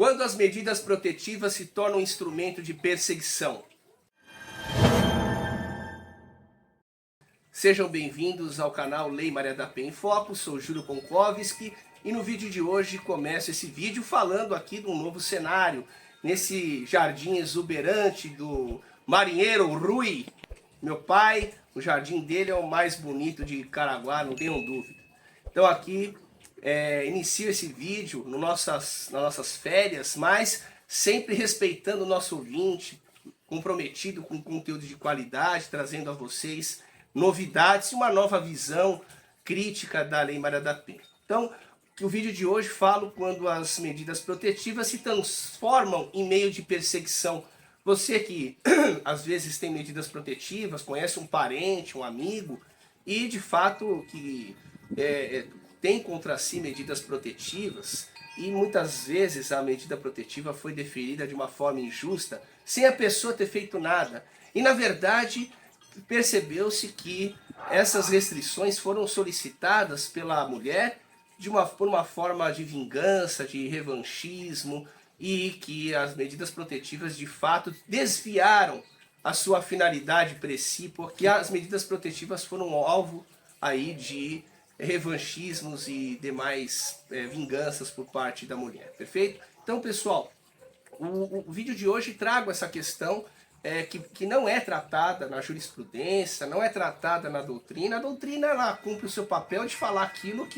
Quando as medidas protetivas se tornam instrumento de perseguição. Sejam bem-vindos ao canal Lei Maria da Penha em Foco, sou Júlio Konkowski e no vídeo de hoje começo esse vídeo falando aqui de um novo cenário, nesse jardim exuberante do marinheiro Rui. Meu pai, o jardim dele é o mais bonito de Caraguá, não tenham dúvida. Então aqui inicio esse vídeo nas nossas férias, mas sempre respeitando o nosso ouvinte, comprometido com conteúdo de qualidade, trazendo a vocês novidades e uma nova visão crítica da Lei Maria da Penha. Então, o vídeo de hoje falo quando as medidas protetivas se transformam em meio de perseguição. Você que às vezes tem medidas protetivas, conhece um parente, um amigo, e de fato que tem contra si medidas protetivas, e muitas vezes a medida protetiva foi deferida de uma forma injusta, sem a pessoa ter feito nada. E na verdade percebeu-se que essas restrições foram solicitadas pela mulher por uma forma de vingança, de revanchismo, e que as medidas protetivas de fato desviaram a sua finalidade principal, porque as medidas protetivas foram alvo aí de revanchismos e demais vinganças por parte da mulher, perfeito? Então, pessoal, o vídeo de hoje trago essa questão que não é tratada na jurisprudência, não é tratada na doutrina. A doutrina ela cumpre o seu papel de falar aquilo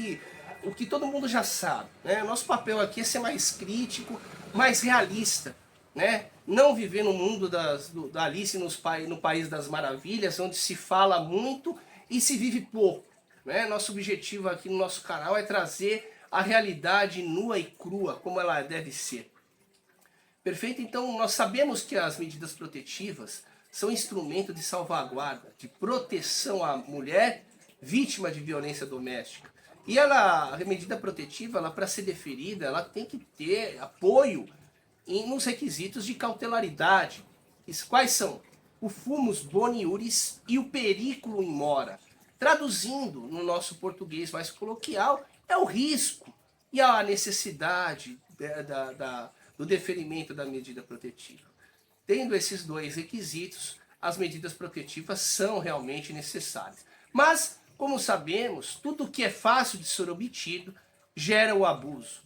o que todo mundo já sabe, né? Nosso papel aqui é ser mais crítico, mais realista, né? Não viver no mundo da Alice no País das Maravilhas, onde se fala muito e se vive pouco, né? Nosso objetivo aqui no nosso canal é trazer a realidade nua e crua, como ela deve ser. Perfeito? Então nós sabemos que as medidas protetivas são instrumento de salvaguarda, de proteção à mulher vítima de violência doméstica. E a medida protetiva, para ser deferida, ela tem que ter apoio nos requisitos de cautelaridade. Quais são? O fumus boni iuris e o periculo in mora. Traduzindo no nosso português mais coloquial, é o risco e a necessidade do deferimento da medida protetiva. Tendo esses dois requisitos, as medidas protetivas são realmente necessárias. Mas, como sabemos, tudo que é fácil de ser obtido gera o abuso,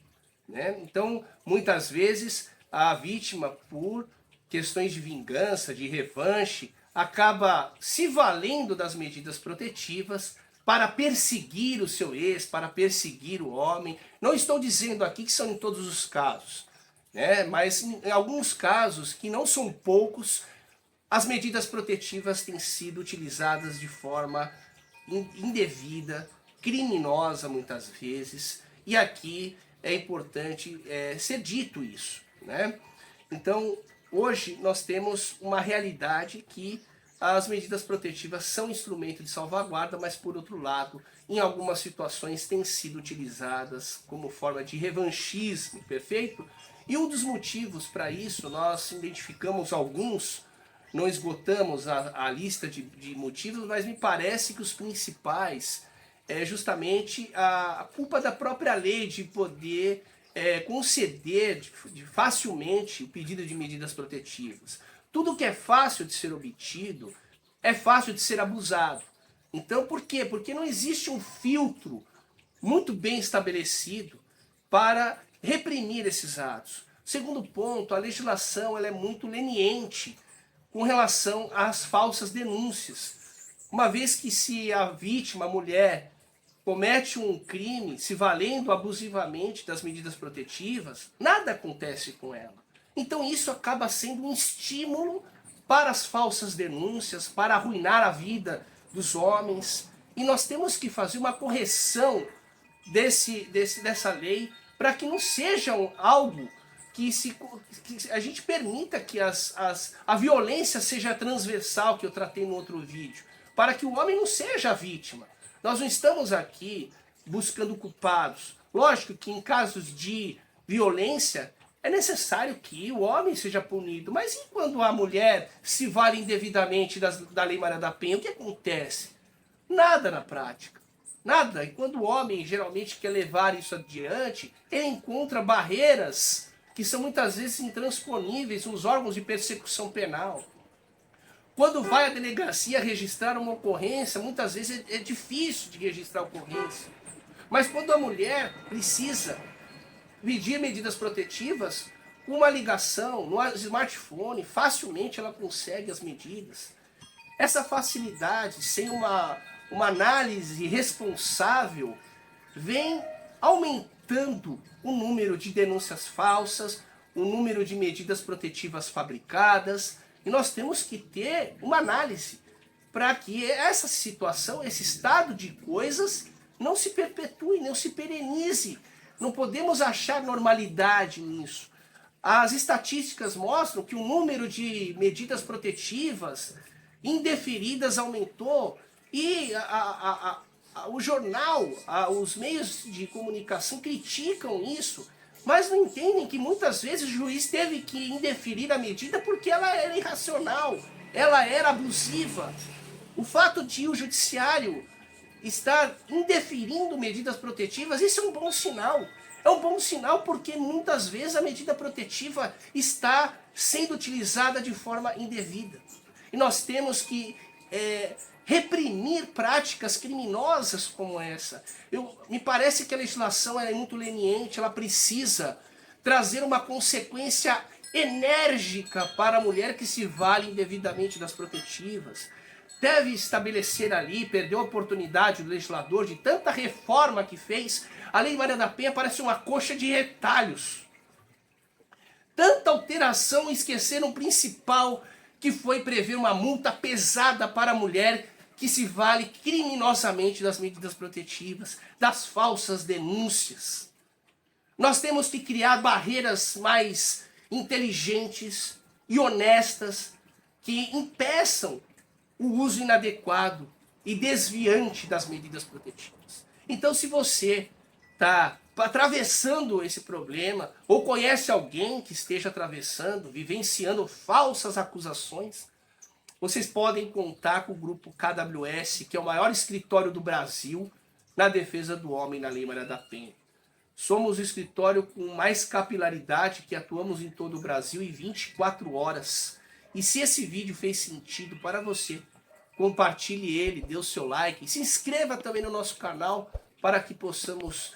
né? Então, muitas vezes, a vítima, por questões de vingança, de revanche, acaba se valendo das medidas protetivas para perseguir o seu ex, para perseguir o homem. Não estou dizendo aqui que são em todos os casos, né? Mas em alguns casos, que não são poucos, as medidas protetivas têm sido utilizadas de forma indevida, criminosa muitas vezes, e aqui é importante ser dito isso, né? Então, hoje nós temos uma realidade que as medidas protetivas são instrumento de salvaguarda, mas por outro lado, em algumas situações têm sido utilizadas como forma de revanchismo, perfeito? E um dos motivos para isso, nós identificamos alguns, não esgotamos a lista de motivos, mas me parece que os principais é justamente a culpa da própria lei de poder conceder facilmente o pedido de medidas protetivas. Tudo que é fácil de ser obtido é fácil de ser abusado. Então por quê? Porque não existe um filtro muito bem estabelecido para reprimir esses atos. Segundo ponto, a legislação ela é muito leniente com relação às falsas denúncias. Uma vez que se a vítima, a mulher, comete um crime se valendo abusivamente das medidas protetivas, nada acontece com ela. Então isso acaba sendo um estímulo para as falsas denúncias, para arruinar a vida dos homens. E nós temos que fazer uma correção dessa lei para que não seja algo que a gente permita que a violência seja transversal, que eu tratei no outro vídeo, para que o homem não seja a vítima. Nós não estamos aqui buscando culpados. Lógico que em casos de violência é necessário que o homem seja punido, mas e quando a mulher se vale indevidamente da Lei Maria da Penha, o que acontece? Nada na prática. Nada. E quando o homem geralmente quer levar isso adiante, ele encontra barreiras que são muitas vezes intransponíveis nos órgãos de persecução penal. Quando vai à delegacia registrar uma ocorrência, muitas vezes é difícil de registrar a ocorrência. Mas quando a mulher precisa pedir medidas protetivas, uma ligação no smartphone, facilmente ela consegue as medidas. Essa facilidade, sem uma análise responsável, vem aumentando o número de denúncias falsas, o número de medidas protetivas fabricadas, e nós temos que ter uma análise para que essa situação, esse estado de coisas, não se perpetue, não se perenize. Não podemos achar normalidade nisso. As estatísticas mostram que o número de medidas protetivas indeferidas aumentou e o jornal, os meios de comunicação criticam isso, mas não entendem que muitas vezes o juiz teve que indeferir a medida porque ela era irracional, ela era abusiva. O fato de o judiciário estar indeferindo medidas protetivas, isso é um bom sinal. É um bom sinal porque muitas vezes a medida protetiva está sendo utilizada de forma indevida. E nós temos que reprimir práticas criminosas como essa. Me parece que a legislação é muito leniente, ela precisa trazer uma consequência enérgica para a mulher que se vale indevidamente das protetivas. Deve estabelecer ali, perdeu a oportunidade do legislador de tanta reforma que fez. A Lei Maria da Penha parece uma coxa de retalhos. Tanta alteração e esqueceram o principal, que foi prever uma multa pesada para a mulher que se vale criminosamente das medidas protetivas, das falsas denúncias. Nós temos que criar barreiras mais inteligentes e honestas que impeçam o uso inadequado e desviante das medidas protetivas. Então, se você está atravessando esse problema, ou conhece alguém que esteja atravessando, vivenciando falsas acusações, vocês podem contar com o grupo KWS, que é o maior escritório do Brasil na defesa do homem na Lei Maria da Penha. Somos o escritório com mais capilaridade, que atuamos em todo o Brasil em 24 horas. E se esse vídeo fez sentido para você, compartilhe ele, dê o seu like, e se inscreva também no nosso canal para que possamos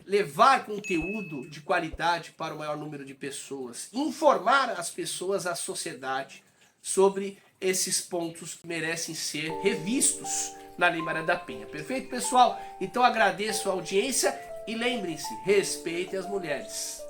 levar conteúdo de qualidade para o maior número de pessoas, informar as pessoas, a sociedade, sobre esses pontos que merecem ser revistos na Lei Maria da Penha. Perfeito, pessoal? Então agradeço a audiência e lembrem-se, respeitem as mulheres.